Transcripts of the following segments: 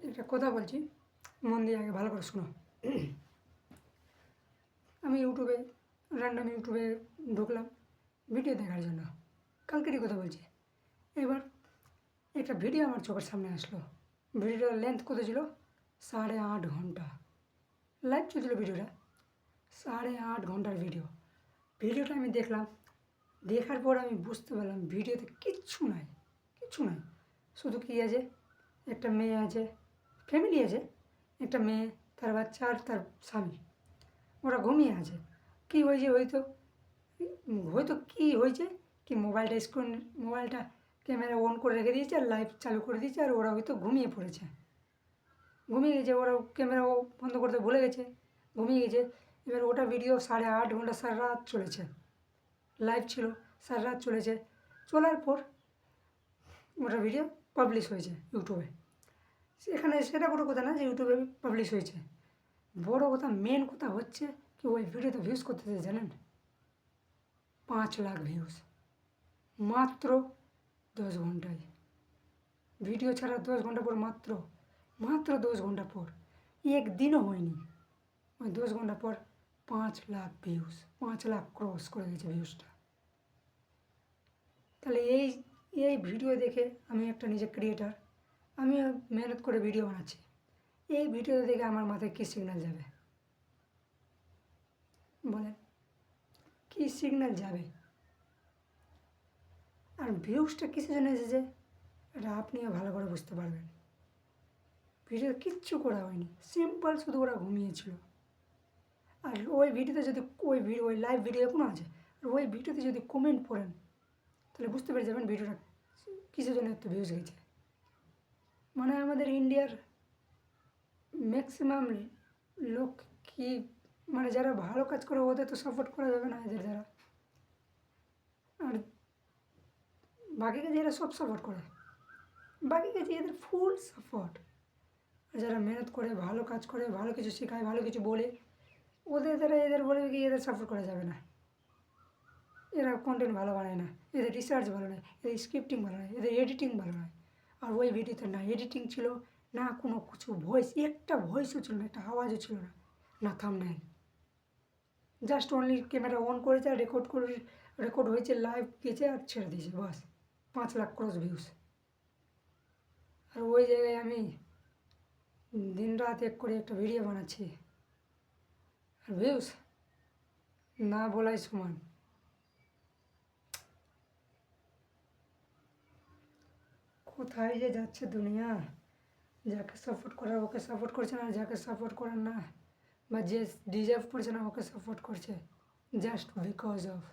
একটা কথা বলছি, মন দিয়ে আগে ভালো করে শোনো। আমি র্যান্ডাম ইউটিউবে ঢুকলাম ভিডিও দেখার জন্য, কালকেরই কথা বলছি। এবার একটা ভিডিও আমার চোখের সামনে আসলো। ভিডিওটার লেন্থ কত ছিল? 8.5 ঘন্টা লাইভ চলছিল ভিডিওটা। 8.5 ঘন্টার ভিডিওটা আমি দেখলাম। দেখার পর আমি বুঝতে পারলাম ভিডিওতে কিচ্ছু নাই। শুধু কী আছে, একটা মেয়ে আছে, ফ্যামিলি আছে, একটা মেয়ে, তার বাচ্চা আর তার স্বামী, ওরা ঘুমিয়ে আছে। কী হয়েছে হয়তো কী হয়েছে কি, মোবাইলটা ক্যামেরা অন করে রেখে দিয়েছে আর লাইভ চালু করে দিয়েছে, আর ওরা হয়তো ঘুমিয়ে পড়েছে। ওরা ক্যামেরা বন্ধ করতে ভুলে গেছে, ঘুমিয়ে গেছে। এবার ওটা ভিডিও 8.5 ঘন্টা সারা রাত চলেছে, লাইভ ছিল, সারা রাত চলেছে। চলার পর ওটা ভিডিও পাবলিশ হয়েছে ইউটিউবে। সেটা বড় কথা না যে ইউটিউবে পাবলিশ হয়েছে, বড় কথা, মেন কথা হচ্ছে কি, ওই ভিডিওতে ভিউজ করতেছে জানেন? 5 লাখ ভিউজ মাত্র 10 ঘন্টায়। ভিডিও ছাড়া 10 ঘন্টা পর, মাত্র 10 ঘন্টা পর, একদিনও হয়নি, ওই 10 ঘন্টা পর 5 লাখ ভিউজ, 5 লাখ ক্রস করে গেছে ভিউজটা। তাহলে এই ভিডিও দেখে, আমি একটা নিজে ক্রিয়েটার, আমি মেহনত করে ভিডিও বানাচ্ছি, এই ভিডিও দেখে আমার মাথায় কী সিগন্যাল যাবে বলেন? কী সিগন্যাল যাবে? আর ভিউজটা কিসের জন্য এসেছে এটা আপনিও ভালো করে বুঝতে পারবেন। ভিডিও কিচ্ছু করা হয়নি, সিম্পল, শুধু ওরা ঘুমিয়েছিল। আর ওই ভিডিওতে যদি ওই লাইভ ভিডিও এখনও আছে, আর ওই ভিডিওতে যদি কমেন্ট পড়েন তাহলে বুঝতে পেরে যাবেন ভিডিওটা কিসের জন্য এত ভিউজ গেছে। মানে আমাদের ইন্ডিয়ার ম্যাক্সিমাম লোক কি, মানে যারা ভালো কাজ করে ওদের তো সাপোর্ট করা যাবে না এদের দ্বারা, আর বাকি কাজে এরা সব সাপোর্ট করে, বাকি কাজে এদের ফুল সাপোর্ট। আর যারা মেহনত করে, ভালো কাজ করে, ভালো কিছু শেখায়, ভালো কিছু বলে, ওদের দ্বারা এদের বলে কি এদের সাপোর্ট করা যাবে না। এরা কন্টেন্ট ভালো বানায় না, এদের রিসার্চ ভালো নয়, এদের স্ক্রিপ্টিং ভালো নয়, এদের এডিটিং ভালো নয়। আর ওই ভিডিওতে না এডিটিং ছিল, না কোনো কিছু ভয়েস, একটা ভয়েসও ছিল না, একটা আওয়াজও ছিল না, না thumbnail, just only camera on করেছে আর রেকর্ড হয়েছে, লাইভ গেছে আর ছেড়ে দিয়েছে, বাস। 5 লাখ ক্রস ভিউজ। আর ওই জায়গায় আমি দিন রাত এক করে একটা ভিডিও বানাচ্ছি, আর ভিউজ না বলাই সমান। কোথায় যে যাচ্ছে দুনিয়া? যাকে সাপোর্ট করার ওকে সাপোর্ট করছে না, যাকে সাপোর্ট করার না, বা যে ডিজার্ভ করছে না ওকে সাপোর্ট করছে, জাস্ট বিকজ অফ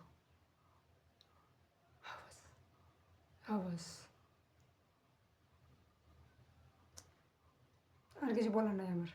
হাওয়াস। আর কিছু বলার নাই আমার।